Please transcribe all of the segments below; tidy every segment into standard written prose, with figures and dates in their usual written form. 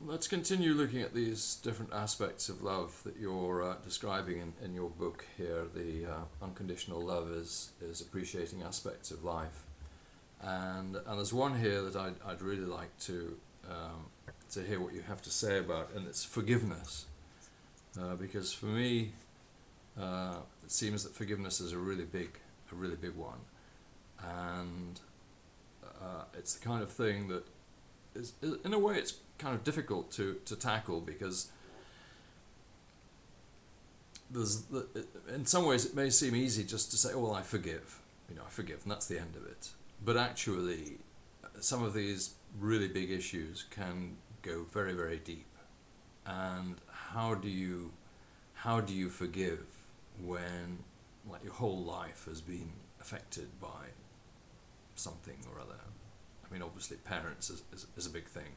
Let's continue looking at these different aspects of love that you're describing in your book here. The Unconditional Love is appreciating aspects of life, and there's one here that I'd really like to hear what you have to say about, and it's forgiveness, because for me, it seems that forgiveness is a really big one, and it's the kind of thing that is, in a way, it's kind of difficult to tackle, because in some ways it may seem easy just to say, oh well, I forgive, I forgive, and that's the end of it. But actually, some of these really big issues can go very, very deep. And how do you forgive when, like, your whole life has been affected by something or other? I mean, obviously parents is a big thing,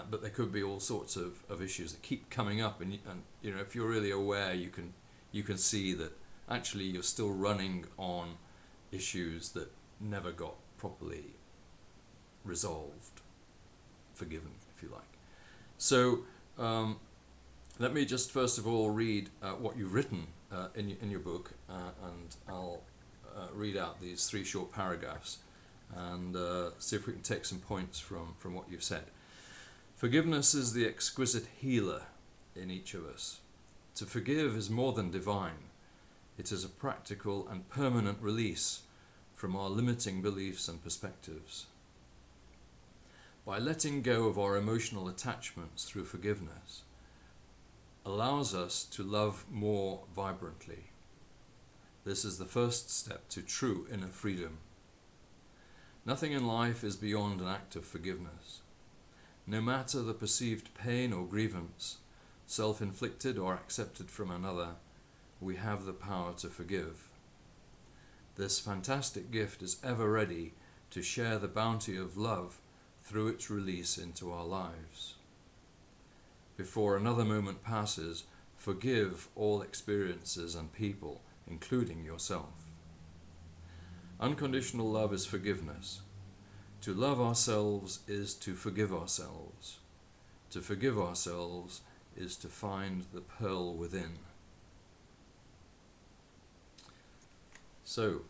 but there could be all sorts of issues that keep coming up, and if you're really aware, you can see that actually you're still running on issues that never got properly resolved, forgiven, if you like. So let me just first of all read what you've written in your book, and I'll read out these 3 short paragraphs and see if we can take some points from what you've said. Forgiveness is the exquisite healer in each of us. To forgive is more than divine. It is a practical and permanent release from our limiting beliefs and perspectives. By letting go of our emotional attachments through forgiveness, allows us to love more vibrantly. This is the first step to true inner freedom. Nothing in life is beyond an act of forgiveness. No matter the perceived pain or grievance, self-inflicted or accepted from another, we have the power to forgive. This fantastic gift is ever ready to share the bounty of love through its release into our lives. Before another moment passes, forgive all experiences and people, including yourself. Unconditional love is forgiveness. To love ourselves is to forgive ourselves. To forgive ourselves is to find the pearl within. So,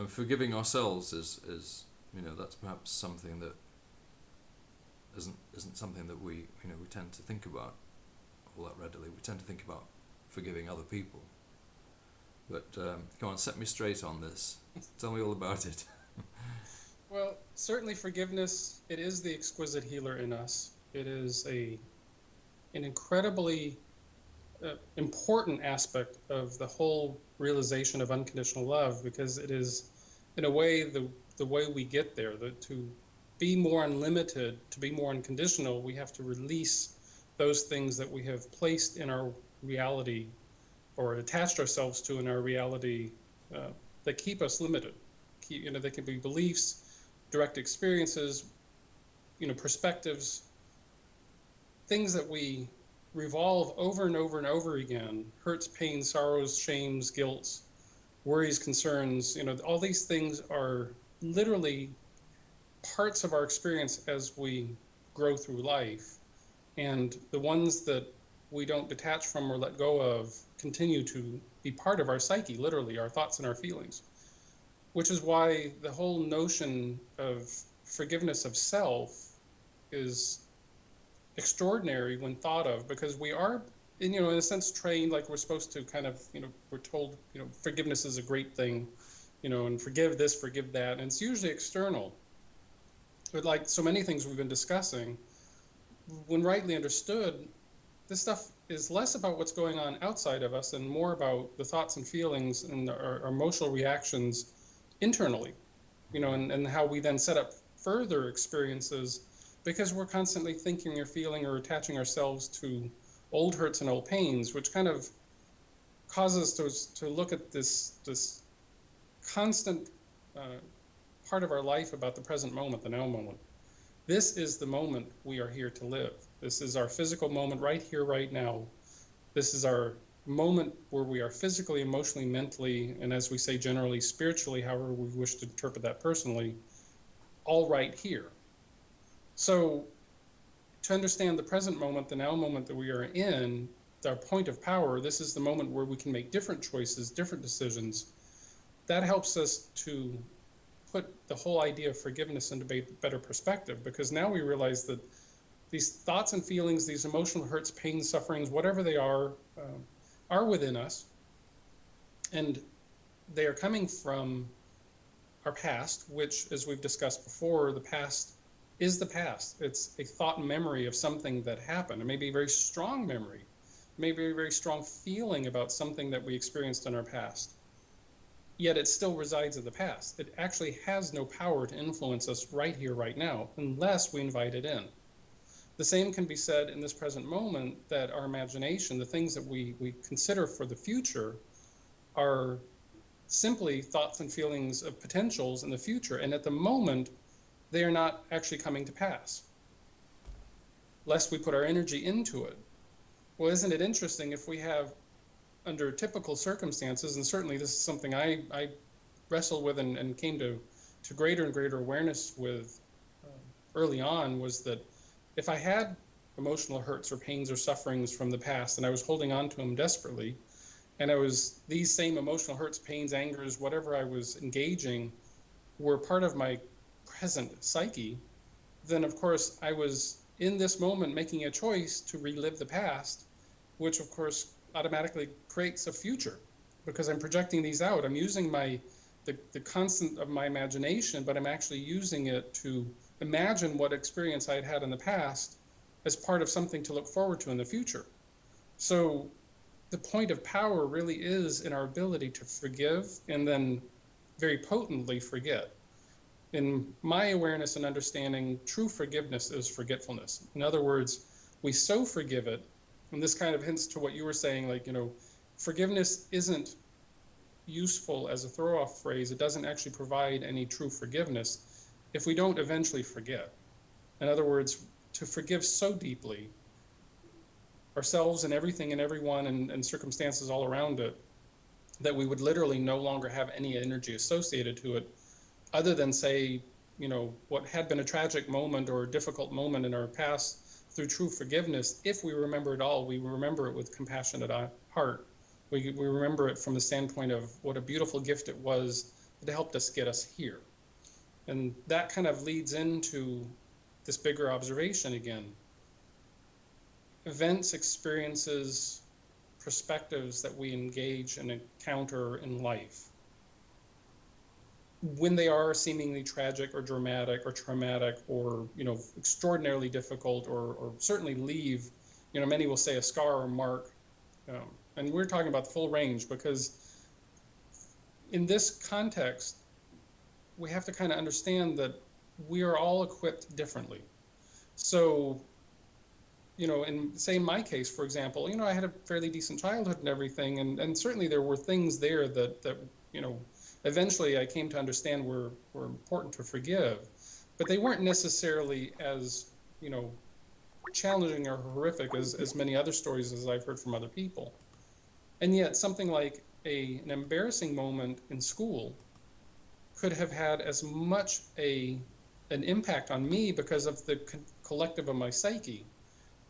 forgiving ourselves is that's perhaps something that isn't something that we tend to think about all that readily. We tend to think about forgiving other people. But come on, set me straight on this. Tell me all about it. Well, certainly forgiveness, it is the exquisite healer in us. It is an incredibly important aspect of the whole realization of unconditional love, because it is, in a way, the way we get there. To be more unlimited, to be more unconditional, we have to release those things that we have placed in our reality or attached ourselves to in our reality that keep us limited. They can be beliefs, direct experiences, perspectives, things that we revolve over and over and over again: hurts, pains, sorrows, shames, guilts, worries, concerns. All these things are literally parts of our experience as we grow through life. And the ones that we don't detach from or let go of continue to be part of our psyche, literally, our thoughts and our feelings. Which is why the whole notion of forgiveness of self is extraordinary when thought of, because we are, in a sense, trained, like we're supposed to kind of, we're told, forgiveness is a great thing, and forgive this, forgive that, and it's usually external. But like so many things we've been discussing, when rightly understood, this stuff is less about what's going on outside of us and more about the thoughts and feelings and our emotional reactions internally, and how we then set up further experiences, because we're constantly thinking or feeling or attaching ourselves to old hurts and old pains, which kind of causes us to look at this constant part of our life about the present moment, the now moment. This is the moment we are here to live. This is our physical moment right here, right now. This is our moment where we are physically, emotionally, mentally, and as we say generally, spiritually, however we wish to interpret that personally, all right here. So to understand the present moment, the now moment that we are in, our point of power, this is the moment where we can make different choices, different decisions. That helps us to put the whole idea of forgiveness into better perspective, because now we realize that these thoughts and feelings, these emotional hurts, pains, sufferings, whatever they are within us, and they are coming from our past, which, as we've discussed before, the past is the past. It's a thought and memory of something that happened. It may be a very strong memory, it may be a very strong feeling about something that we experienced in our past. Yet it still resides in the past. It actually has no power to influence us right here, right now, unless we invite it in. The same can be said in this present moment, that our imagination, the things that we consider for the future, are simply thoughts and feelings of potentials in the future. And at the moment, they are not actually coming to pass, lest we put our energy into it. Well, isn't it interesting if we have, under typical circumstances, and certainly this is something I wrestled with and came to greater and greater awareness with early on, was that if I had emotional hurts or pains or sufferings from the past and I was holding on to them desperately, and these same emotional hurts, pains, angers, whatever I was engaging were part of my present psyche, then of course I was in this moment making a choice to relive the past, which of course automatically creates a future, because I'm projecting these out. I'm using the constant of my imagination, but I'm actually using it to imagine what experience I had had in the past as part of something to look forward to in the future. So the point of power really is in our ability to forgive and then very potently forget. In my awareness and understanding, true forgiveness is forgetfulness. In other words, we so forgive it, and this kind of hints to what you were saying, like, forgiveness isn't useful as a throw-off phrase. It doesn't actually provide any true forgiveness if we don't eventually forget. In other words, to forgive so deeply ourselves and everything and everyone and circumstances all around it, that we would literally no longer have any energy associated to it, other than say, what had been a tragic moment or a difficult moment in our past. Through true forgiveness, if we remember it all, we remember it with compassionate heart. We remember it from the standpoint of what a beautiful gift it was that helped us get us here. And that kind of leads into this bigger observation again. Events, experiences, perspectives that we engage and encounter in life, when they are seemingly tragic or dramatic or traumatic or extraordinarily difficult, or certainly leave, many will say, a scar or mark, and we're talking about the full range, because in this context we have to kind of understand that we are all equipped differently. So in say my case, for example, I had a fairly decent childhood and everything, and certainly there were things there that eventually I came to understand were important to forgive, but they weren't necessarily as, challenging or horrific as many other stories as I've heard from other people. And yet something like an embarrassing moment in school could have had as much an impact on me because of the collective of my psyche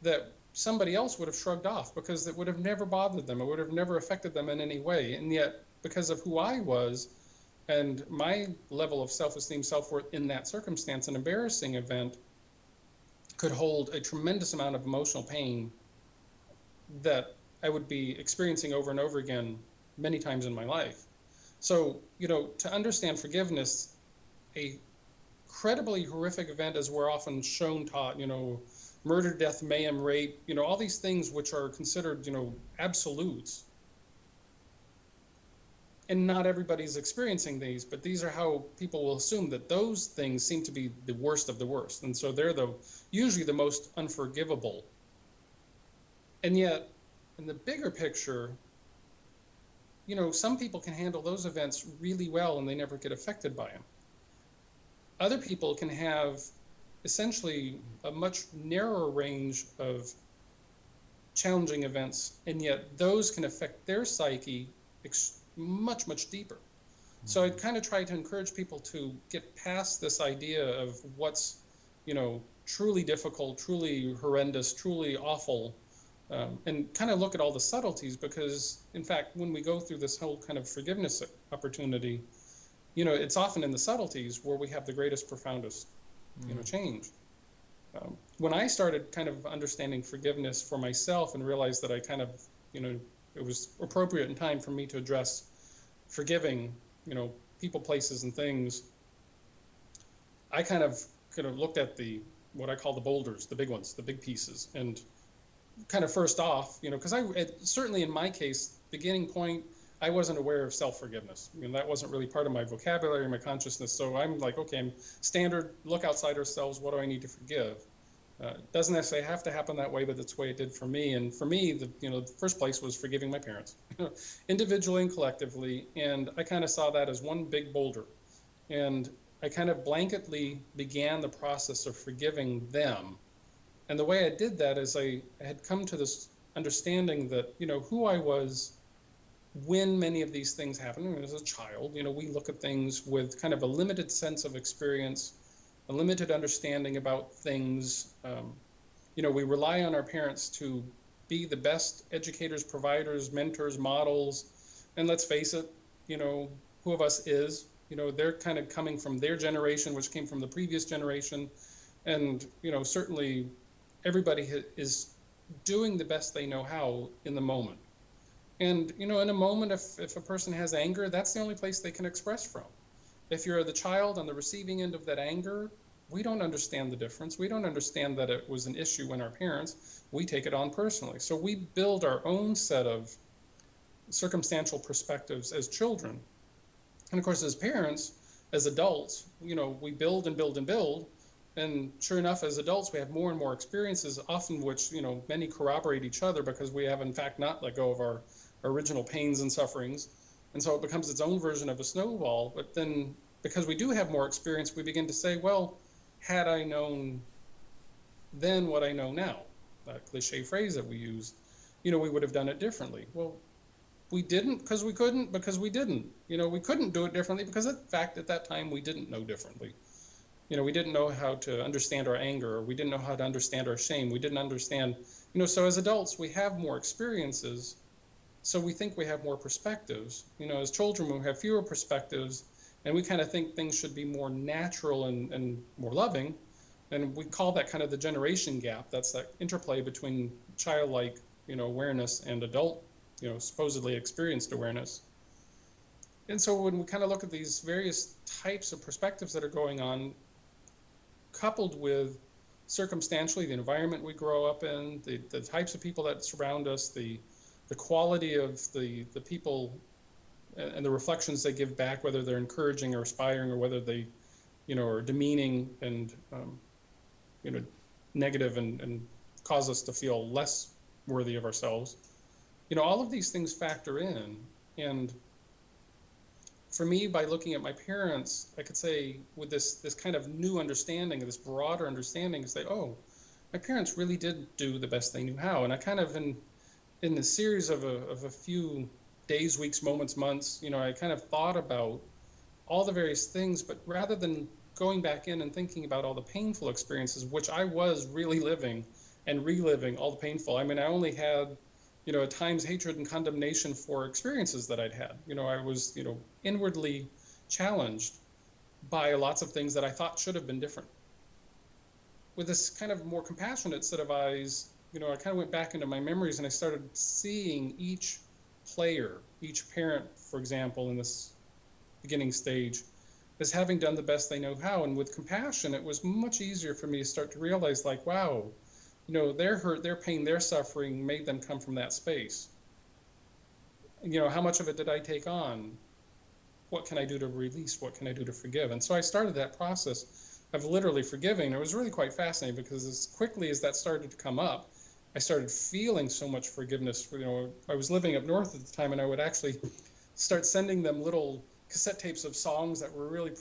that somebody else would have shrugged off, because it would have never bothered them. It would have never affected them in any way. And yet, because of who I was and my level of self-esteem, self-worth in that circumstance, an embarrassing event could hold a tremendous amount of emotional pain that I would be experiencing over and over again many times in my life. So, to understand forgiveness, a incredibly horrific event, as we're often taught, murder, death, mayhem, rape, all these things which are considered, absolutes. And not everybody's experiencing these, but these are how people will assume that those things seem to be the worst of the worst. And so they're usually the most unforgivable. And yet, in the bigger picture, some people can handle those events really well and they never get affected by them. Other people can have essentially a much narrower range of challenging events, and yet those can affect their psyche much, much deeper. So I kind of try to encourage people to get past this idea of what's, truly difficult, truly horrendous, truly awful, and kind of look at all the subtleties, because in fact, when we go through this whole kind of forgiveness opportunity, it's often in the subtleties where we have the greatest, profoundest, change. When I started kind of understanding forgiveness for myself and realized that I kind of, it was appropriate in time for me to address forgiving, people, places, and things, I kind of looked at what I call the boulders, the big ones, the big pieces, and kind of first off, because certainly in my case, beginning point, I wasn't aware of self-forgiveness. That wasn't really part of my vocabulary, my consciousness. So I'm like, okay, I'm standard, look outside ourselves. What do I need to forgive? It doesn't necessarily have to happen that way, but that's the way it did for me. And for me, the first place was forgiving my parents, individually and collectively. And I kind of saw that as one big boulder. And I kind of blanketly began the process of forgiving them. And the way I did that is I had come to this understanding that, who I was when many of these things happened. As a child, we look at things with kind of a limited sense of experience, a limited understanding about things. We rely on our parents to be the best educators, providers, mentors, models. And let's face it, who of us is, they're kind of coming from their generation, which came from the previous generation. And, certainly everybody is doing the best they know how in the moment. And, in a moment, if a person has anger, that's the only place they can express from. If you're the child on the receiving end of that anger, we don't understand the difference. We don't understand that it was an issue when our parents, we take it on personally. So we build our own set of circumstantial perspectives as children. And of course, as parents, as adults, we build and build and build. And sure enough, as adults, we have more and more experiences, often which, many corroborate each other because we have, in fact, not let go of our original pains and sufferings. And so it becomes its own version of a snowball. But then because we do have more experience, we begin to say, well, had I known then what I know now, that cliche phrase that we use, we would have done it differently. Well, we didn't because we couldn't, because we didn't. We couldn't do it differently because, in fact, at that time, we didn't know differently. We didn't know how to understand our anger, or we didn't know how to understand our shame. We didn't understand, so as adults, we have more experiences. So we think we have more perspectives. As children, we have fewer perspectives, and we kind of think things should be more natural and more loving. And we call that kind of the generation gap. That's that interplay between childlike, awareness and adult, supposedly experienced awareness. And so when we kind of look at these various types of perspectives that are going on, coupled with circumstantially the environment we grow up in, the types of people that surround us, the quality of the people and the reflections they give back, whether they're encouraging or aspiring, or whether they, are demeaning and, negative and cause us to feel less worthy of ourselves. All of these things factor in. And for me, by looking at my parents, I could say with this kind of new understanding, this broader understanding, say, oh, my parents really did do the best they knew how. And I kind of, in the series of a few days, weeks, moments, months, I kind of thought about all the various things, but rather than going back in and thinking about all the painful experiences, which I was really living and reliving all the painful. I mean, I only had, at times hatred and condemnation for experiences that I'd had. I was, inwardly challenged by lots of things that I thought should have been different. With this kind of more compassionate set of eyes, I kind of went back into my memories and I started seeing each player, each parent, for example, in this beginning stage, as having done the best they know how. And with compassion, it was much easier for me to start to realize, like, wow, their hurt, their pain, their suffering made them come from that space. How much of it did I take on? What can I do to release? What can I do to forgive? And so I started that process of literally forgiving. It was really quite fascinating because as quickly as that started to come up, I started feeling so much forgiveness. I was living up north at the time, and I would actually start sending them little cassette tapes of songs that were really,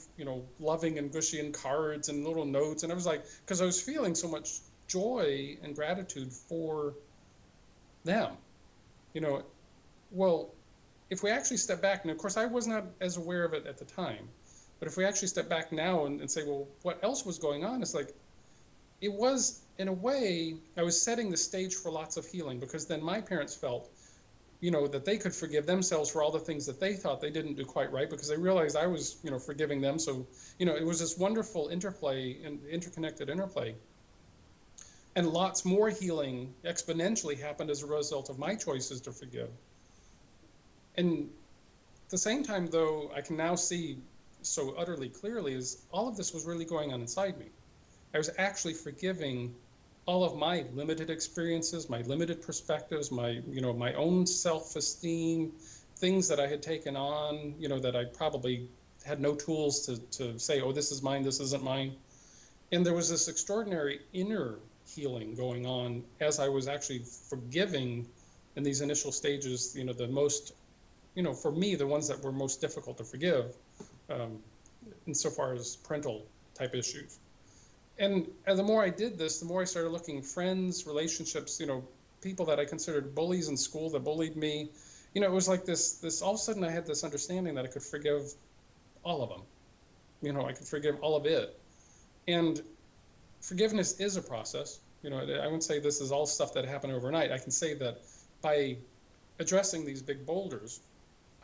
loving and gushy, and cards and little notes. And I was like, because I was feeling so much joy and gratitude for them. Well, if we actually step back, and of course I was not as aware of it at the time, but if we actually step back now and say, well, what else was going on? It's like, it was, in a way, I was setting the stage for lots of healing, because then my parents felt, that they could forgive themselves for all the things that they thought they didn't do quite right, because they realized I was, forgiving them. So, it was this wonderful interplay and interconnected interplay. And lots more healing exponentially happened as a result of my choices to forgive. And at the same time, though, I can now see so utterly clearly is all of this was really going on inside me. I was actually forgiving all of my limited experiences, my limited perspectives, my own self-esteem, things that I had taken on, that I probably had no tools to say, oh, this is mine, this isn't mine. And there was this extraordinary inner healing going on as I was actually forgiving in these initial stages, the most, for me, the ones that were most difficult to forgive, insofar as parental type issues. And the more I did this, the more I started looking friends, relationships, people that I considered bullies in school that bullied me. It was like this all of a sudden I had this understanding that I could forgive all of them. I could forgive all of it. And forgiveness is a process. I wouldn't say this is all stuff that happened overnight. I can say that by addressing these big boulders,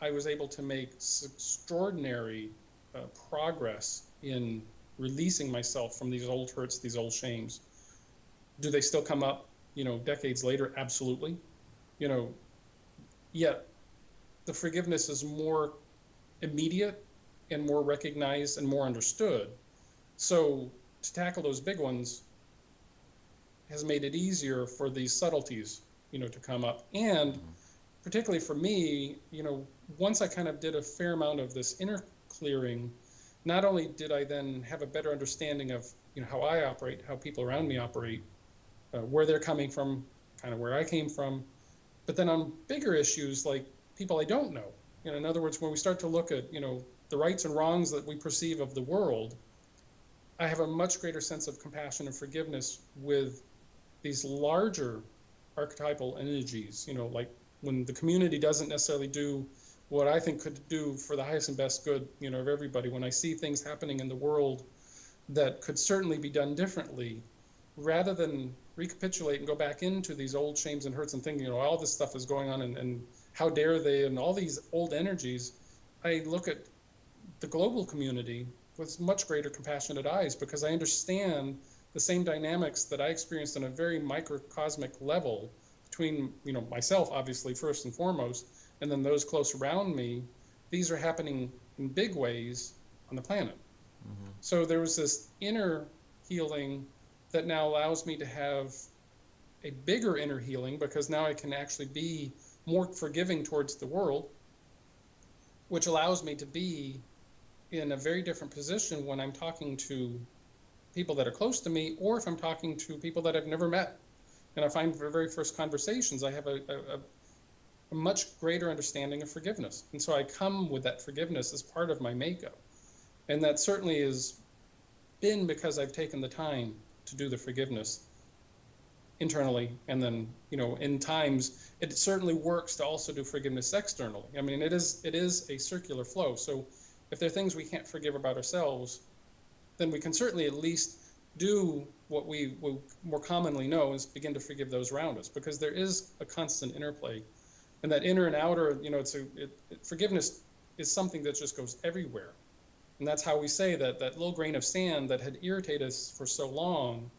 I was able to make extraordinary progress in releasing myself from these old hurts, these old shames. Do they still come up, decades later? Absolutely. Yet the forgiveness is more immediate and more recognized and more understood. So to tackle those big ones has made it easier for these subtleties, to come up. And particularly for me, once I kind of did a fair amount of this inner clearing, not only did I then have a better understanding of, how I operate, how people around me operate, where they're coming from, kind of where I came from, but then on bigger issues like people I don't know. In other words, when we start to look at, the rights and wrongs that we perceive of the world, I have a much greater sense of compassion and forgiveness with these larger archetypal energies, like when the community doesn't necessarily do what I think could do for the highest and best good, of everybody. When I see things happening in the world that could certainly be done differently, rather than recapitulate and go back into these old shames and hurts and thinking, all this stuff is going on and how dare they, and all these old energies, I look at the global community with much greater compassionate eyes, because I understand the same dynamics that I experienced on a very microcosmic level between, myself, obviously, first and foremost, and then those close around me. These are happening in big ways on the planet. Mm-hmm. So there was this inner healing that now allows me to have a bigger inner healing, because now I can actually be more forgiving towards the world, which allows me to be in a very different position when I'm talking to people that are close to me, or if I'm talking to people that I've never met. And I find for the very first conversations, I have a much greater understanding of forgiveness. And so I come with that forgiveness as part of my makeup. And that certainly has been because I've taken the time to do the forgiveness internally. And then, in times, it certainly works to also do forgiveness externally. I mean, it is a circular flow. So if there are things we can't forgive about ourselves, then we can certainly at least do what we more commonly know is begin to forgive those around us, because there is a constant interplay. And that inner and outer, forgiveness is something that just goes everywhere. And that's how we say that little grain of sand that had irritated us for so long,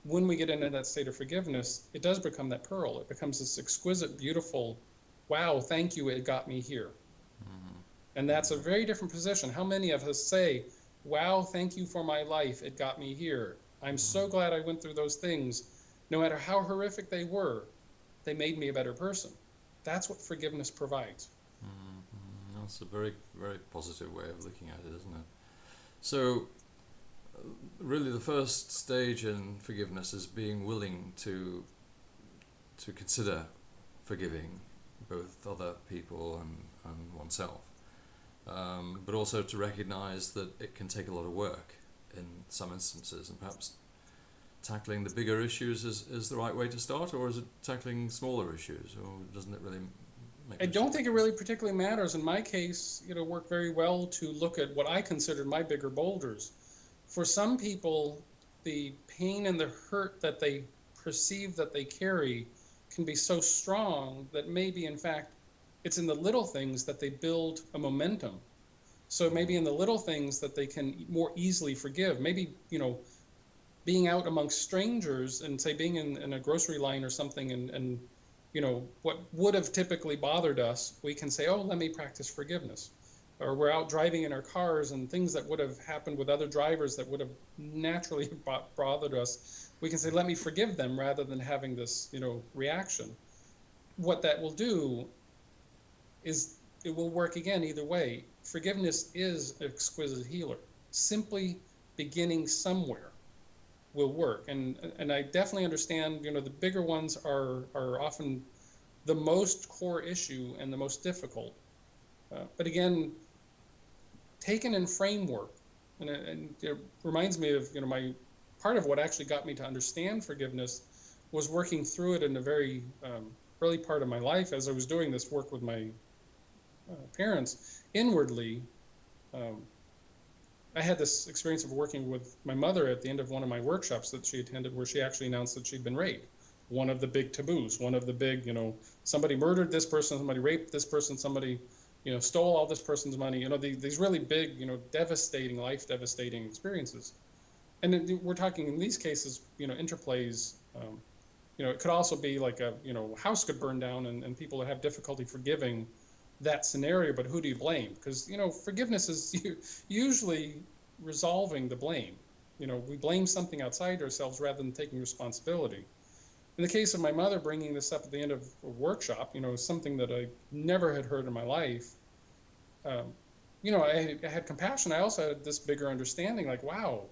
when we get into that state of forgiveness, it does become that pearl. It becomes this exquisite, beautiful, wow, thank you, it got me here. Mm-hmm. And that's a very different position. How many of us say, wow, thank you for my life, it got me here. I'm so glad I went through those things. No matter how horrific they were, they made me a better person. That's what forgiveness provides. Mm-hmm. That's a very, very positive way of looking at it, isn't it? So, really the first stage in forgiveness is being willing to consider forgiving both other people and oneself. But also to recognize that it can take a lot of work in some instances, and perhaps tackling the bigger issues is the right way to start, or is it tackling smaller issues, or doesn't it really make I don't think it really particularly matters. In my case, it worked very well to look at what I considered my bigger boulders. For some people, the pain and the hurt that they perceive that they carry can be so strong that maybe, in fact, it's in the little things that they build a momentum. So maybe in the little things that they can more easily forgive. Maybe, being out amongst strangers and say being in a grocery line or something, and what would have typically bothered us, we can say, oh, let me practice forgiveness. Or we're out driving in our cars and things that would have happened with other drivers that would have naturally bothered us, we can say, let me forgive them, rather than having this reaction. What that will do is it will work again either way. Forgiveness is an exquisite healer. Simply beginning somewhere will work. And I definitely understand, the bigger ones are often the most core issue and the most difficult. But again, taken in framework, and it reminds me of, my part of what actually got me to understand forgiveness was working through it in a very early part of my life as I was doing this work with my parents inwardly. I had this experience of working with my mother at the end of one of my workshops that she attended, where she actually announced that she'd been raped. One of the big taboos, one of the big, somebody murdered this person, somebody raped this person, somebody, stole all this person's money, these really big, devastating, life-devastating experiences. And then we're talking in these cases, interplays. It could also be like a, house could burn down and people would have difficulty forgiving that scenario, but who do you blame? Because, forgiveness is usually resolving the blame. We blame something outside ourselves rather than taking responsibility. In the case of my mother bringing this up at the end of a workshop, something that I never had heard in my life, I had compassion. I also had this bigger understanding, like, wow,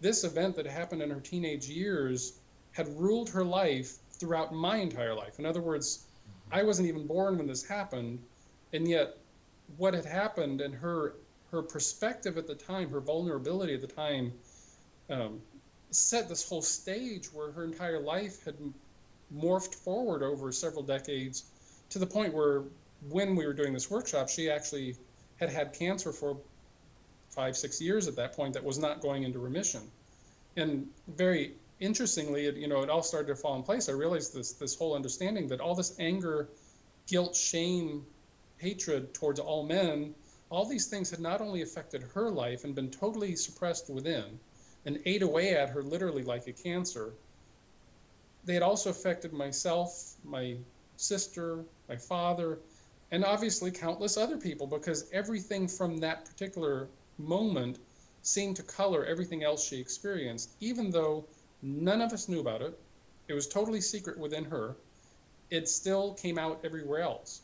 this event that happened in her teenage years had ruled her life throughout my entire life. In other words, I wasn't even born when this happened, and yet what had happened and her perspective at the time, her vulnerability at the time, set this whole stage where her entire life had morphed forward over several decades, to the point where when we were doing this workshop, she actually had cancer for 5-6 years at that point that was not going into remission. And very interestingly, it all started to fall in place. I realized this whole understanding that all this anger, guilt, shame, hatred towards all men, all these things had not only affected her life and been totally suppressed within and ate away at her literally like a cancer, they had also affected myself, my sister, my father, and obviously countless other people, because everything from that particular moment seemed to color everything else she experienced, even though none of us knew about it. It was totally secret within her. It still came out everywhere else.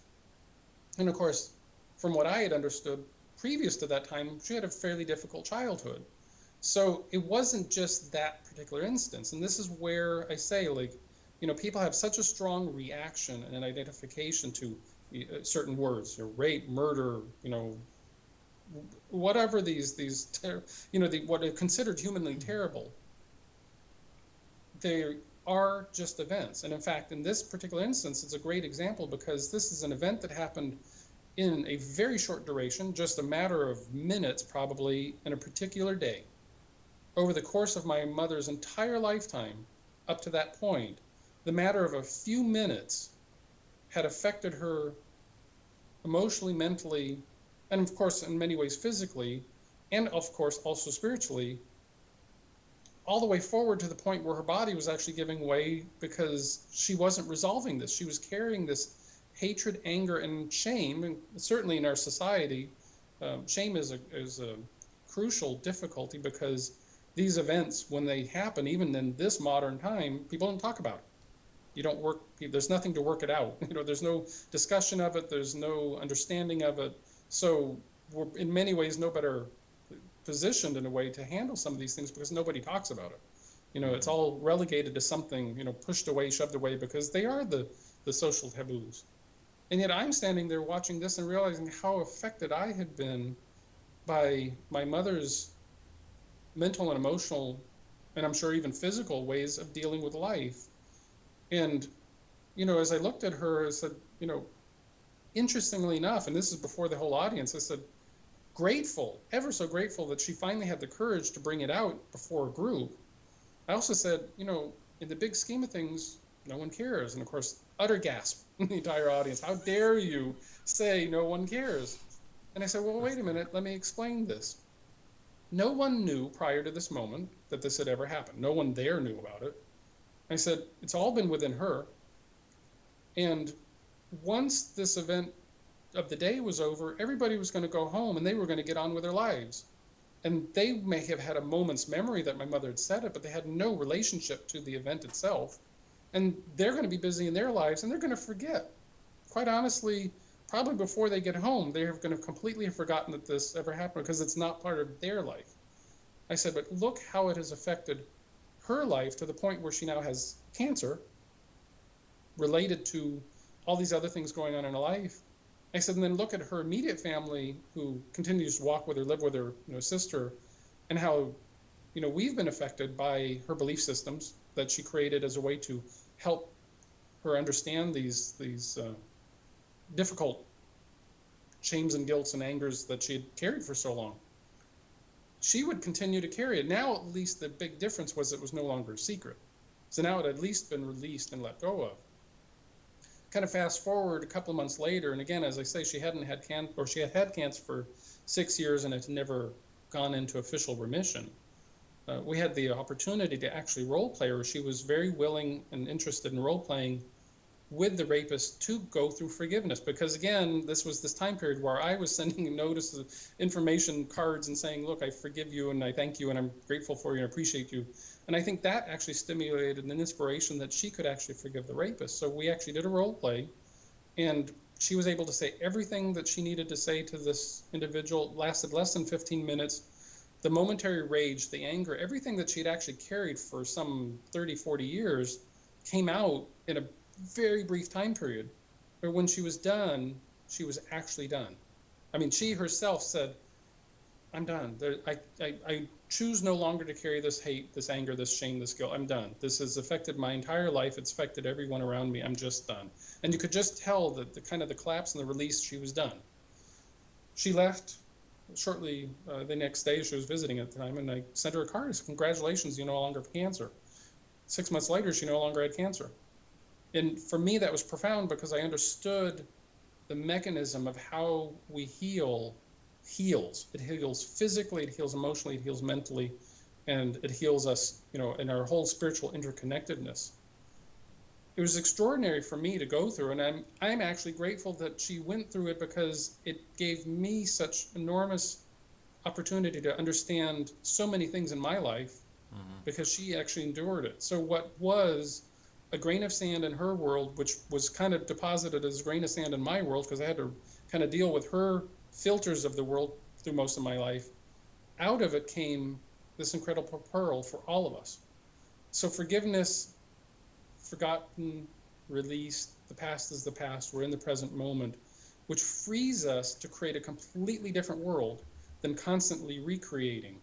And of course, from what I had understood previous to that time, she had a fairly difficult childhood. So it wasn't just that particular instance. And this is where I say, people have such a strong reaction and identification to certain words, rape, murder, whatever what are considered humanly terrible. They are just events. And in fact, in this particular instance, it's a great example, because this is an event that happened in a very short duration, just a matter of minutes probably, in a particular day. Over the course of my mother's entire lifetime, up to that point, the matter of a few minutes had affected her emotionally, mentally, and of course in many ways physically, and of course also spiritually, all the way forward to the point where her body was actually giving way because she wasn't resolving this. She was carrying this hatred, anger, and shame. And certainly in our society, shame is a crucial difficulty, because these events, when they happen, even in this modern time, people don't talk about it. There's nothing to work it out. There's no discussion of it. There's no understanding of it. So we're in many ways no better positioned in a way to handle some of these things, because nobody talks about it. It's all relegated to something, pushed away, shoved away, because they are the social taboos. And yet I'm standing there watching this and realizing how affected I had been by my mother's mental and emotional, and I'm sure even physical ways of dealing with life. And, as I looked at her, I said, interestingly enough, and this is before the whole audience, I said, grateful, ever so grateful that she finally had the courage to bring it out before a group. I also said, in the big scheme of things, no one cares. And of course, utter gasp in the entire audience. How dare you say no one cares? And I said, well, wait a minute, let me explain this. No one knew prior to this moment that this had ever happened. No one there knew about it. I said, it's all been within her. And once this event of the day was over, everybody was going to go home and they were going to get on with their lives. And they may have had a moment's memory that my mother had said it, but they had no relationship to the event itself. And they're going to be busy in their lives and they're going to forget. Quite honestly, probably before they get home, they're going to completely have forgotten that this ever happened because it's not part of their life. I said, but look how it has affected her life to the point where she now has cancer related to all these other things going on in her life. I said, and then look at her immediate family who continues to walk with her, live with her sister, and how we've been affected by her belief systems that she created as a way to help her understand these difficult shames and guilts and angers that she had carried for so long. She would continue to carry it. Now, at least the big difference was it was no longer a secret. So now it had at least been released and let go of. Kind of fast forward a couple of months later, and again, as I say, she had had cancer for 6 years and it had never gone into official remission. We had the opportunity to actually role play her. She was very willing and interested in role playing with the rapist to go through forgiveness, because again, this was this time period where I was sending notices, information cards, and saying, look, I forgive you and I thank you and I'm grateful for you and appreciate you. And I think that actually stimulated an inspiration that she could actually forgive the rapist. So we actually did a role play, and she was able to say everything that she needed to say to this individual. It lasted less than 15 minutes. The momentary rage, the anger, everything that she'd actually carried for some 30, 40 years came out in a very brief time period. But when she was done, she was actually done. I mean, she herself said, I'm done. I choose no longer to carry this hate, this anger, this shame, this guilt. I'm done. This has affected my entire life. It's affected everyone around me. I'm just done. And you could just tell that the kind of the collapse and the release, she was done. She left shortly the next day. She was visiting at the time, and I sent her a card. I said, congratulations, you no longer have cancer. 6 months later, she no longer had cancer. And for me, that was profound because I understood the mechanism of how we heals. It heals physically, it heals emotionally, it heals mentally, and it heals us, in our whole spiritual interconnectedness. It was extraordinary for me to go through, and I'm actually grateful that she went through it, because it gave me such enormous opportunity to understand so many things in my life, because she actually endured it. So what was a grain of sand in her world, which was kind of deposited as a grain of sand in my world, because I had to kind of deal with her filters of the world through most of my life, out of it came this incredible pearl for all of us. So forgiveness, forgotten, released, the past is the past, we're in the present moment, which frees us to create a completely different world than constantly recreating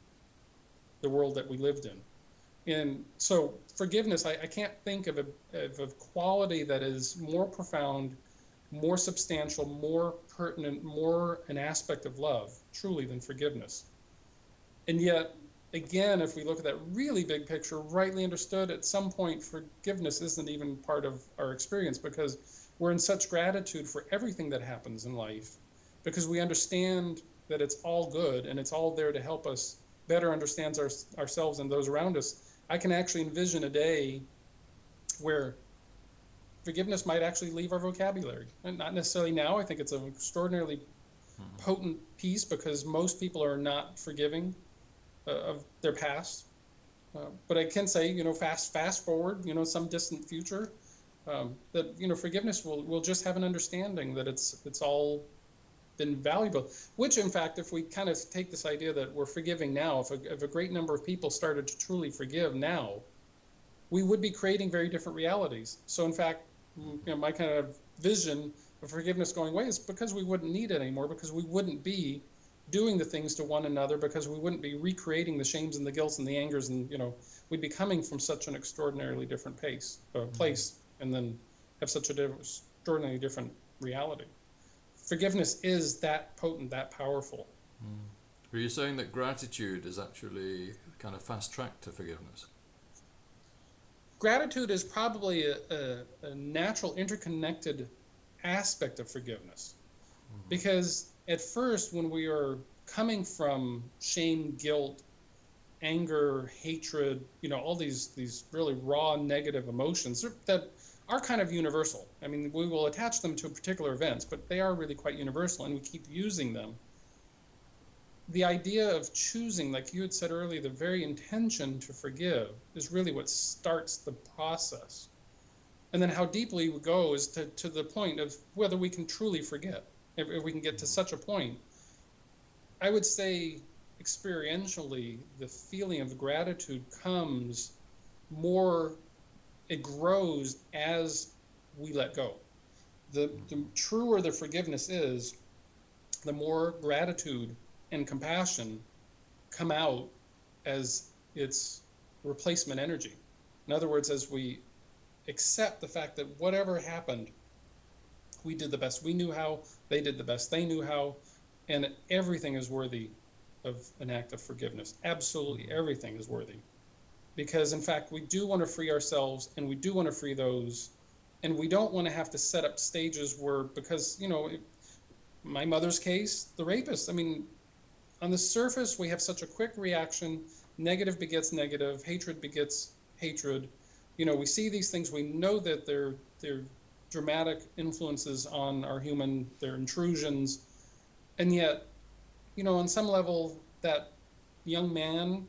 the world that we lived in. And so forgiveness, I can't think of a quality that is more profound, more substantial, more pertinent, more an aspect of love, truly, than forgiveness. And yet, again, if we look at that really big picture, rightly understood, at some point, forgiveness isn't even part of our experience, because we're in such gratitude for everything that happens in life, because we understand that it's all good and it's all there to help us better understand ourselves and those around us. I can actually envision a day where forgiveness might actually leave our vocabulary. And not necessarily now. I think it's an extraordinarily potent piece, because most people are not forgiving of their past. But I can say, fast forward, some distant future, that, forgiveness will just have an understanding that it's all been valuable. Which, in fact, if we kind of take this idea that we're forgiving now, if a great number of people started to truly forgive now, we would be creating very different realities. So, in fact, my kind of vision of forgiveness going away is because we wouldn't need it anymore, because we wouldn't be doing the things to one another, because we wouldn't be recreating the shames and the guilts and the angers, and we'd be coming from such an extraordinarily different place, and then have such a extraordinarily different reality. Forgiveness is that potent, that powerful. Were you saying that gratitude is actually kind of fast track to forgiveness? gratitude is probably a natural interconnected aspect of forgiveness. Because at first, when we are coming from shame, guilt, anger, hatred, all these really raw negative emotions that are kind of universal. I mean, we will attach them to particular events, but they are really quite universal, and we keep using them. The idea of choosing, like you had said earlier, the very intention to forgive is really what starts the process. And then how deeply we go is to the point of whether we can truly forget. If we can get to such a point, I would say experientially, the feeling of gratitude comes more, it grows as we let go. The truer the forgiveness is, the more gratitude and compassion come out as its replacement energy. In other words, as we accept the fact that whatever happened, we did the best we knew how, they did the best they knew how, and everything is worthy of an act of forgiveness. Absolutely everything is worthy. Because in fact, we do want to free ourselves, and we do want to free those, and we don't want to have to set up stages where, because, my mother's case, the rapist, I mean, on the surface, we have such a quick reaction, negative begets negative, hatred begets hatred. We see these things, we know that they're dramatic influences on our human, their intrusions, and yet, on some level, that young man,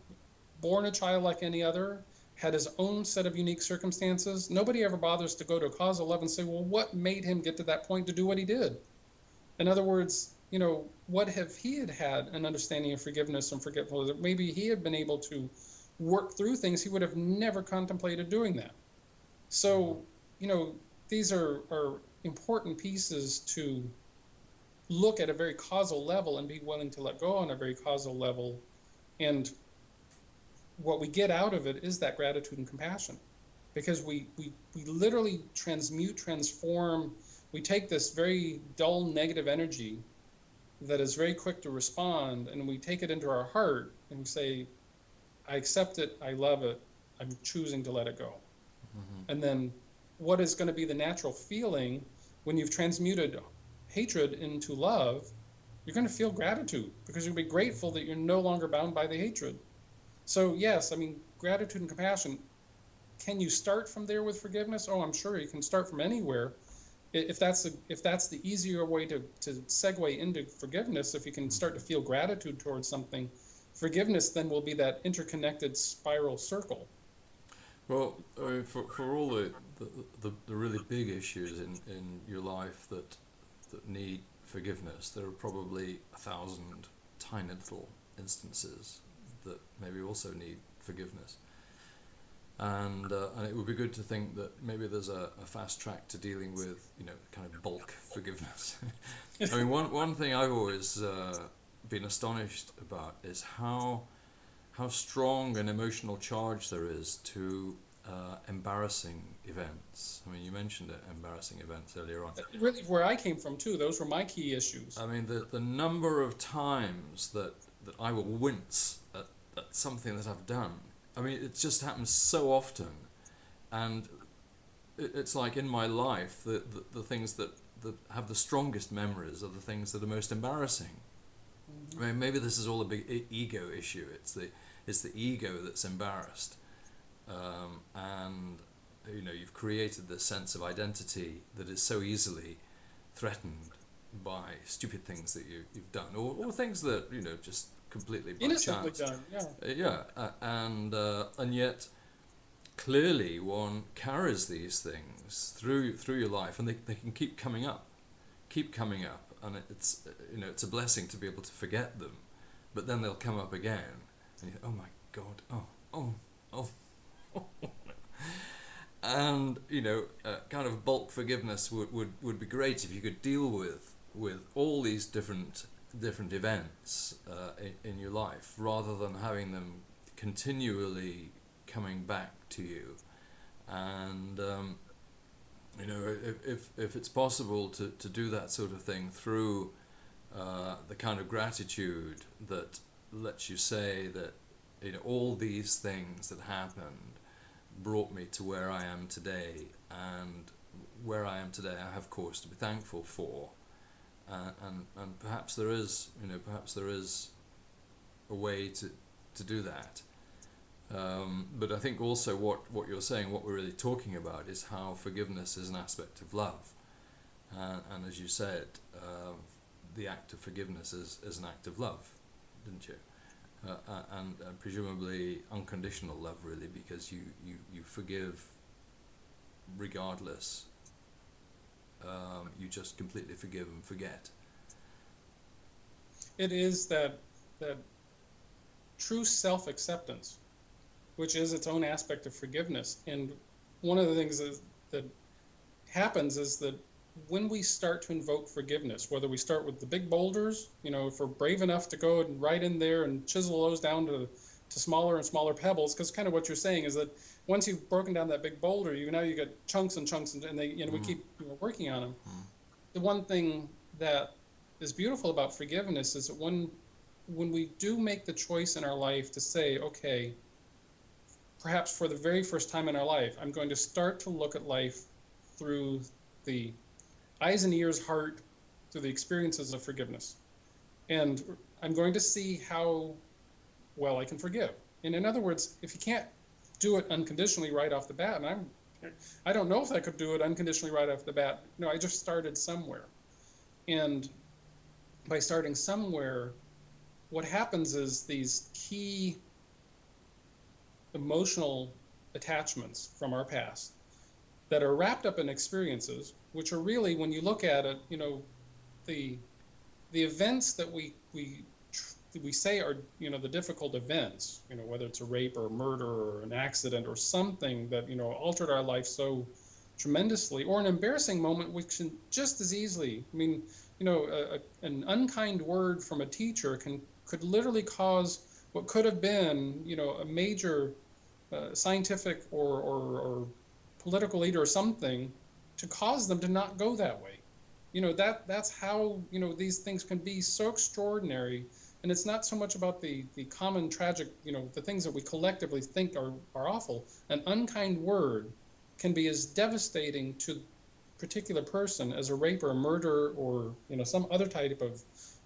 born a child like any other, had his own set of unique circumstances. Nobody ever bothers to go to cause 11 and say, well, what made him get to that point to do what he did? In other words, what if he had an understanding of forgiveness and forgetfulness? Maybe he had been able to work through things, he would have never contemplated doing that. So, these are important pieces to look at a very causal level and be willing to let go on a very causal level. And what we get out of it is that gratitude and compassion, because we literally transform. We take this very dull negative energy that is very quick to respond, and we take it into our heart and we say, I accept it, I love it, I'm choosing to let it go. And then what is going to be the natural feeling when you've transmuted hatred into love? You're going to feel gratitude, because you'll be grateful that you're no longer bound by the hatred. So yes, I mean, gratitude and compassion. Can you start from there with forgiveness? Oh, I'm sure you can start from anywhere. If that's the easier way to segue into forgiveness, if you can start to feel gratitude towards something, forgiveness then will be that interconnected spiral circle. Well, I mean, for all the really big issues in your life that need forgiveness, there are probably 1,000 tiny little instances that maybe also need forgiveness. And it would be good to think that maybe there's a fast track to dealing with, kind of bulk forgiveness. I mean, one thing I've always been astonished about is how strong an emotional charge there is to embarrassing events. I mean, you mentioned embarrassing events earlier on. Really, where I came from too, those were my key issues. I mean, the number of times that I will wince at something that I've done. I mean, it just happens so often, and it's like in my life, the things that have the strongest memories are the things that are most embarrassing. I mean, maybe this is all a big ego issue. It's the ego that's embarrassed, and you've created this sense of identity that is so easily threatened by stupid things that you've done, or things that just completely by innocently chance. Done, And yet clearly one carries these things through your life, and they can keep coming up, and it's it's a blessing to be able to forget them, but then they'll come up again, and you think, oh my God, oh. And kind of bulk forgiveness would be great if you could deal with all these different events in your life, rather than having them continually coming back to you. And if it's possible to do that sort of thing through the kind of gratitude that lets you say that all these things that happened brought me to where I am today, and where I am today I have cause to be thankful for, and perhaps there is, perhaps there is a way to do that. But I think also what you're saying, what we're really talking about, is how forgiveness is an aspect of love, and as you said, the act of forgiveness is an act of love, didn't you? And presumably unconditional love, really, because you forgive regardless. You just completely forgive and forget. It is that true self-acceptance, which is its own aspect of forgiveness. And one of the things that happens is that when we start to invoke forgiveness, whether we start with the big boulders, if we're brave enough to go and right in there and chisel those down to smaller and smaller pebbles, because kind of what you're saying is that once you've broken down that big boulder, you get chunks and chunks, and they, we keep working on them. The one thing that is beautiful about forgiveness is that when we do make the choice in our life to say, okay, perhaps for the very first time in our life, I'm going to start to look at life through the eyes and ears, heart, through the experiences of forgiveness. And I'm going to see how well I can forgive. And in other words, if you can't do it unconditionally right off the bat, and I don't know if I could do it unconditionally right off the bat. No, I just started somewhere. And by starting somewhere, what happens is these key emotional attachments from our past that are wrapped up in experiences, which are really, when you look at it, the events that we say are, the difficult events, whether it's a rape or a murder or an accident or something that, altered our life so tremendously, or an embarrassing moment, which can just as easily, an unkind word from a teacher could literally cause what could have been, a major scientific or political leader or something, to cause them to not go that way. That's how, these things can be so extraordinary. And it's not so much about the common tragic, the things that we collectively think are awful. An unkind word can be as devastating to a particular person as a rape or a murder or, some other type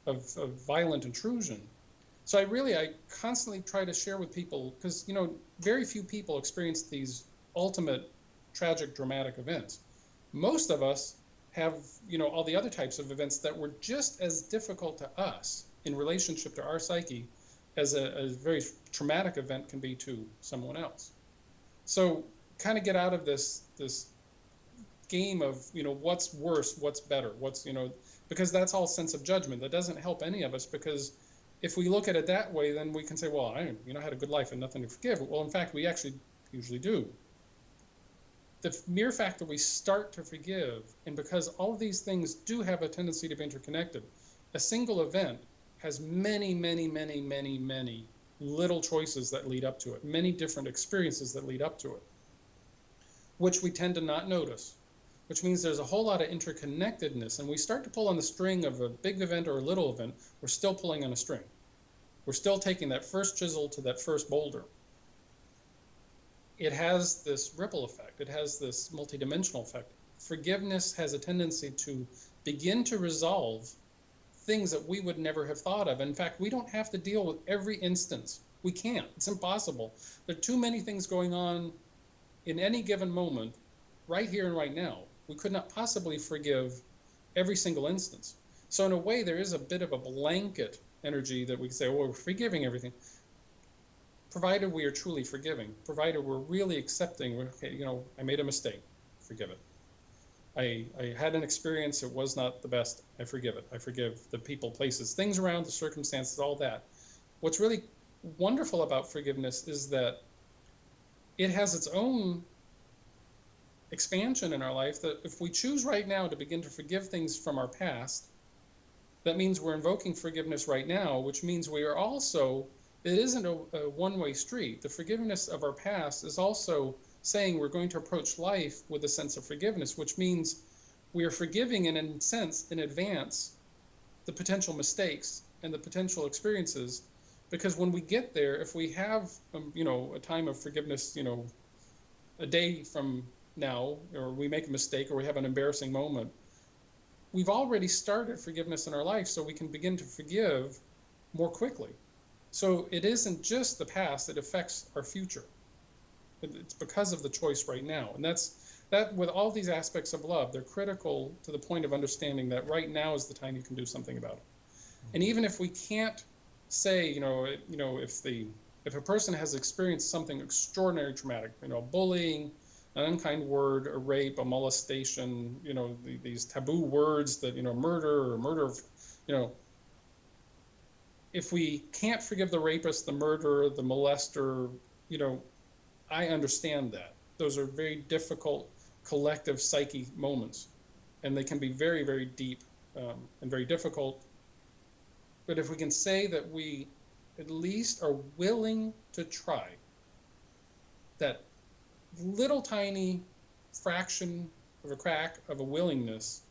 of violent intrusion. So I constantly try to share with people, because, very few people experience these ultimate tragic, dramatic events. Most of us have, all the other types of events that were just as difficult to us in relationship to our psyche as a very traumatic event can be to someone else. So kind of get out of this game of, what's worse, what's better, because that's all sense of judgment. That doesn't help any of us, because if we look at it that way, then we can say, well, I had a good life and nothing to forgive. Well, in fact, we actually usually do. The mere fact that we start to forgive, and because all of these things do have a tendency to be interconnected, a single event has many, many, many, many, many little choices that lead up to it, many different experiences that lead up to it, which we tend to not notice, which means there's a whole lot of interconnectedness. And we start to pull on the string of a big event or a little event, we're still pulling on a string. We're still taking that first chisel to that first boulder. It has this ripple effect. It has this multidimensional effect. Forgiveness has a tendency to begin to resolve things that we would never have thought of. In fact, we don't have to deal with every instance. We can't. It's impossible. There are too many things going on in any given moment, right here and right now. We could not possibly forgive every single instance. So in a way, there is a bit of a blanket energy that we can say, well, we're forgiving everything, provided we are truly forgiving, provided we're really accepting, okay, I made a mistake, forgive it. I had an experience, it was not the best, I forgive it. I forgive the people, places, things around, the circumstances, all that. What's really wonderful about forgiveness is that it has its own expansion in our life, that if we choose right now to begin to forgive things from our past, that means we're invoking forgiveness right now, which means we are also, it isn't a one-way street. The forgiveness of our past is also saying we're going to approach life with a sense of forgiveness, which means we are forgiving in a sense in advance the potential mistakes and the potential experiences, because when we get there, if we have a time of forgiveness, a day from now, or we make a mistake, or we have an embarrassing moment, we've already started forgiveness in our life, so we can begin to forgive more quickly. So it isn't just the past that affects our future. It's because of the choice right now. And that with all these aspects of love, they're critical to the point of understanding that right now is the time you can do something about it. And even if we can't say, if a person has experienced something extraordinarily traumatic, bullying, an unkind word, a rape, a molestation, these taboo words that, murder, if we can't forgive the rapist, the murderer, the molester, I understand that. Those are very difficult collective psyche moments, and they can be very, very deep and very difficult. But if we can say that we at least are willing to try, that little tiny fraction of a crack of a willingness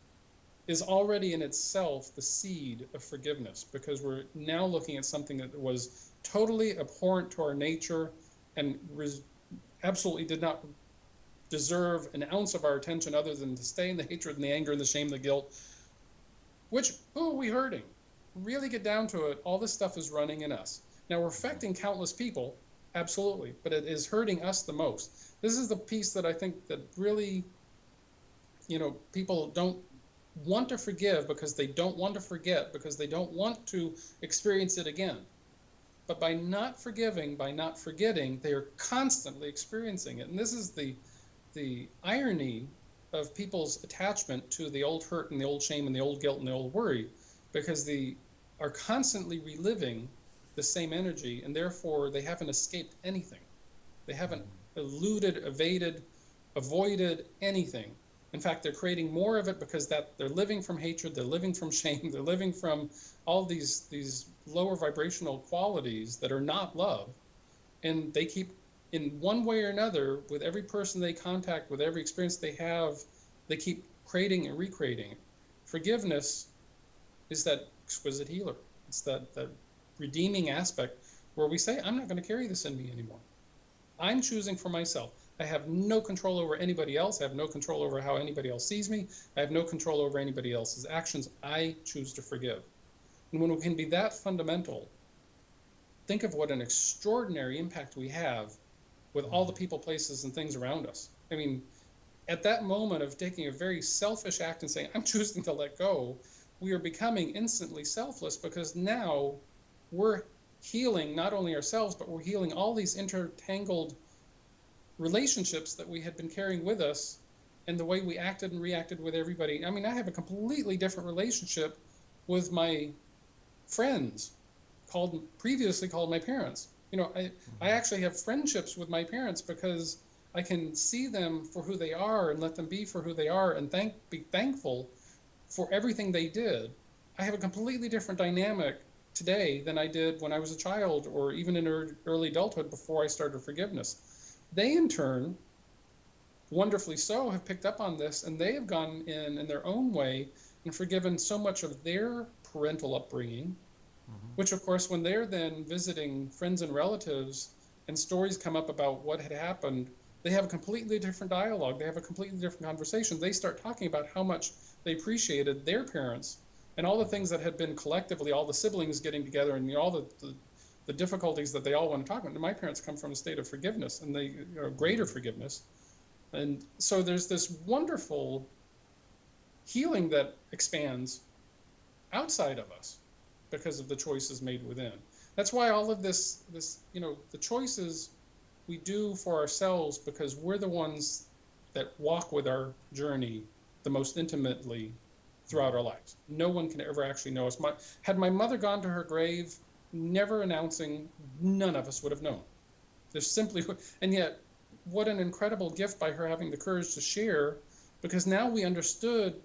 is already in itself the seed of forgiveness, because we're now looking at something that was totally abhorrent to our nature and absolutely did not deserve an ounce of our attention other than to stay in the hatred and the anger and the shame and the guilt. Which, who are we hurting? Really get down to it, all this stuff is running in us. Now, we're affecting countless people, absolutely, but it is hurting us the most. This is the piece that I think that really, people don't want to forgive because they don't want to forget, because they don't want to experience it again. But by not forgiving, by not forgetting, they are constantly experiencing it. And this is the irony of people's attachment to the old hurt and the old shame and the old guilt and the old worry, because they are constantly reliving the same energy, and therefore they haven't escaped anything. They haven't eluded, evaded, avoided anything. In fact, they're creating more of it because that they're living from hatred, they're living from shame, they're living from all these lower vibrational qualities that are not love. And they keep, in one way or another, with every person they contact, with every experience they have, they keep creating and recreating it. Forgiveness is that exquisite healer. It's that redeeming aspect where we say, I'm not going to carry this in me anymore. I'm choosing for myself. I have no control over anybody else. I have no control over how anybody else sees me. I have no control over anybody else's actions. I choose to forgive. And when we can be that fundamental, think of what an extraordinary impact we have with all the people, places, and things around us. I mean, at that moment of taking a very selfish act and saying, I'm choosing to let go, we are becoming instantly selfless, because now we're healing not only ourselves, but we're healing all these intertangled relationships that we had been carrying with us, and the way we acted and reacted with everybody. I mean, I have a completely different relationship with my friends, previously called my parents. I actually have friendships with my parents because I can see them for who they are and let them be for who they are, and be thankful for everything they did. I have a completely different dynamic today than I did when I was a child, or even in early adulthood before I started forgiveness. They, in turn, wonderfully so, have picked up on this, and they have gone in their own way and forgiven so much of their parental upbringing, which, of course, when they're then visiting friends and relatives and stories come up about what had happened, they have a completely different dialogue. They have a completely different conversation. They start talking about how much they appreciated their parents and all the things that had been collectively, all the siblings getting together, and all the difficulties that they all want to talk about. And my parents come from a state of forgiveness, and greater forgiveness. And so there's this wonderful healing that expands outside of us because of the choices made within. That's why all of this, the choices we do for ourselves, because we're the ones that walk with our journey the most intimately throughout our lives. No one can ever actually know us. Had my mother gone to her grave, never announcing, none of us would have known. There's simply, and yet, what an incredible gift by her having the courage to share, because now we understood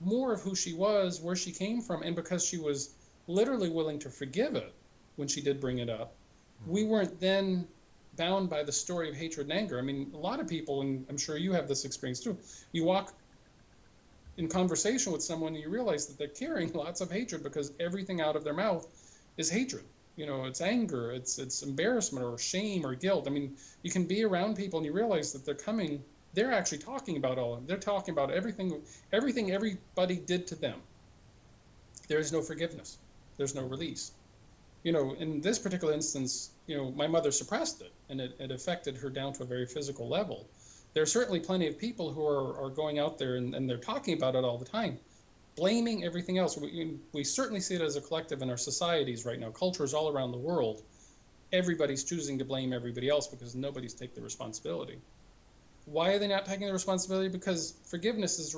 more of who she was, where she came from, and because she was literally willing to forgive it when she did bring it up, we weren't then bound by the story of hatred and anger. I mean, a lot of people, and I'm sure you have this experience too, you walk in conversation with someone and you realize that they're carrying lots of hatred because everything out of their mouth is hatred. it's anger, it's embarrassment or shame or guilt. I mean, you can be around people and you realize that they're actually talking about all of them. They're talking about everything everybody did to them. There is no forgiveness. There's no release. In this particular instance, my mother suppressed it, and it affected her down to a very physical level. There are certainly plenty of people who are going out there and they're talking about it all the time, blaming everything else. We certainly see it as a collective in our societies right now, cultures all around the world. Everybody's choosing to blame everybody else because nobody's taking the responsibility. Why are they not taking the responsibility? Because forgiveness is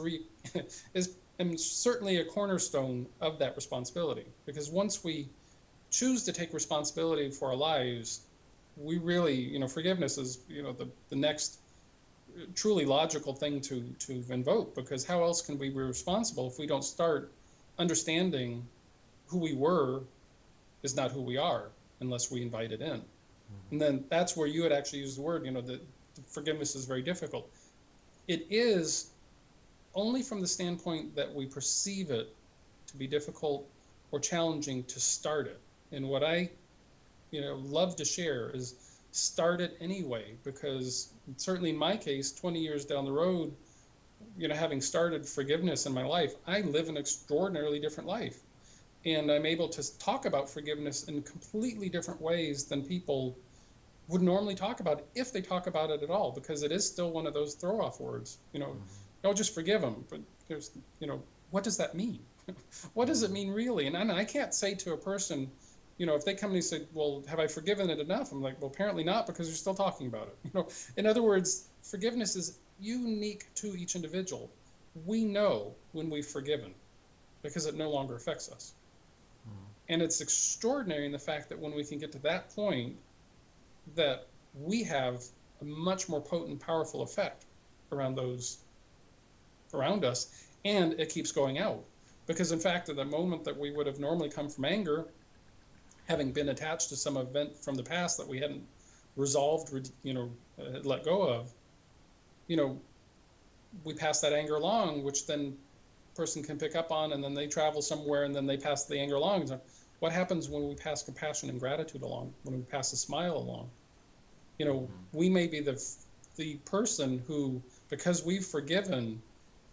certainly a cornerstone of that responsibility. Because once we choose to take responsibility for our lives, we really, forgiveness is, the next truly logical thing to invoke, because how else can we be responsible if we don't start understanding who we were is not who we are unless we invite it in. And then that's where you had actually used the word, that forgiveness is very difficult. It is only from the standpoint that we perceive it to be difficult or challenging to start it. And what I love to share is start it anyway, because certainly in my case, 20 years down the road, having started forgiveness in my life, I live an extraordinarily different life. And I'm able to talk about forgiveness in completely different ways than people would normally talk about it, if they talk about it at all, because it is still one of those throw-off words. Don't just forgive them, but there's, what does that mean? What does it mean really? And I can't say to a person, if they come to me and say, well, have I forgiven it enough? I'm like, well, apparently not, because you're still talking about it. In other words, forgiveness is unique to each individual. We know when we've forgiven because it no longer affects us. And it's extraordinary in the fact that when we can get to that point, that we have a much more potent, powerful effect around those around us, and it keeps going out. Because in fact, at the moment that we would have normally come from anger, having been attached to some event from the past that we hadn't resolved, let go of, we pass that anger along, which then person can pick up on, and then they travel somewhere, and then they pass the anger along. So what happens when we pass compassion and gratitude along, when we pass a smile along? We may be the person who, because we've forgiven,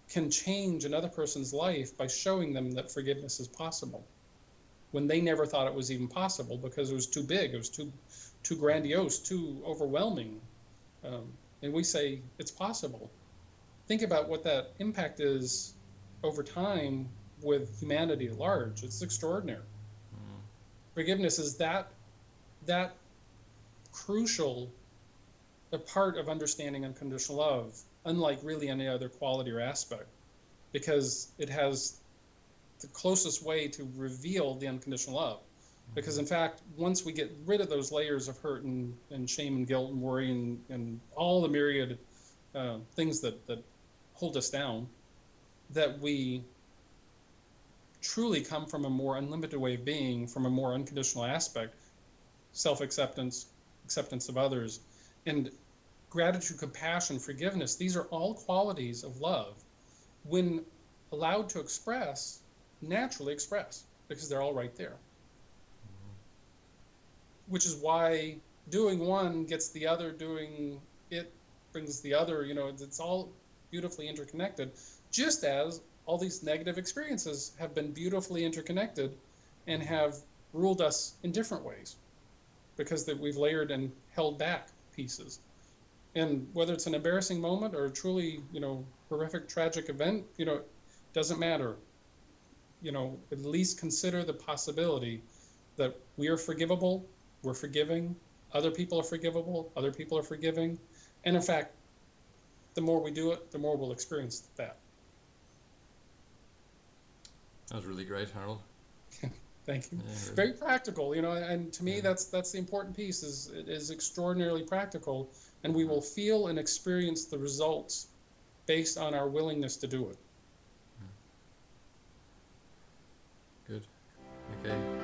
can change another person's life by showing them that forgiveness is possible, when they never thought it was even possible because it was too big, it was too grandiose, too overwhelming. And we say it's possible. Think about what that impact is over time with humanity at large. It's extraordinary. Forgiveness is that crucial a part of understanding unconditional love, unlike really any other quality or aspect, because it has the closest way to reveal the unconditional love. Because in fact, once we get rid of those layers of hurt and shame and guilt and worry and all the myriad things that hold us down, that we truly come from a more unlimited way of being, from a more unconditional aspect, self-acceptance, acceptance of others, and gratitude, compassion, forgiveness. These are all qualities of love, when allowed to express, naturally express, because they're all right there. Which is why doing one gets the other, doing it brings the other. It's all beautifully interconnected, just as all these negative experiences have been beautifully interconnected and have ruled us in different ways, because that we've layered and held back pieces. And whether it's an embarrassing moment or a truly, horrific, tragic event, doesn't matter. At least consider the possibility that we are forgivable, we're forgiving, other people are forgivable, other people are forgiving. And in fact, the more we do it, the more we'll experience that. That was really great, Harold. Thank you. Yeah, really. Very practical, and to me, that's the important piece. It is extraordinarily practical, and we will feel and experience the results based on our willingness to do it. Good. Okay.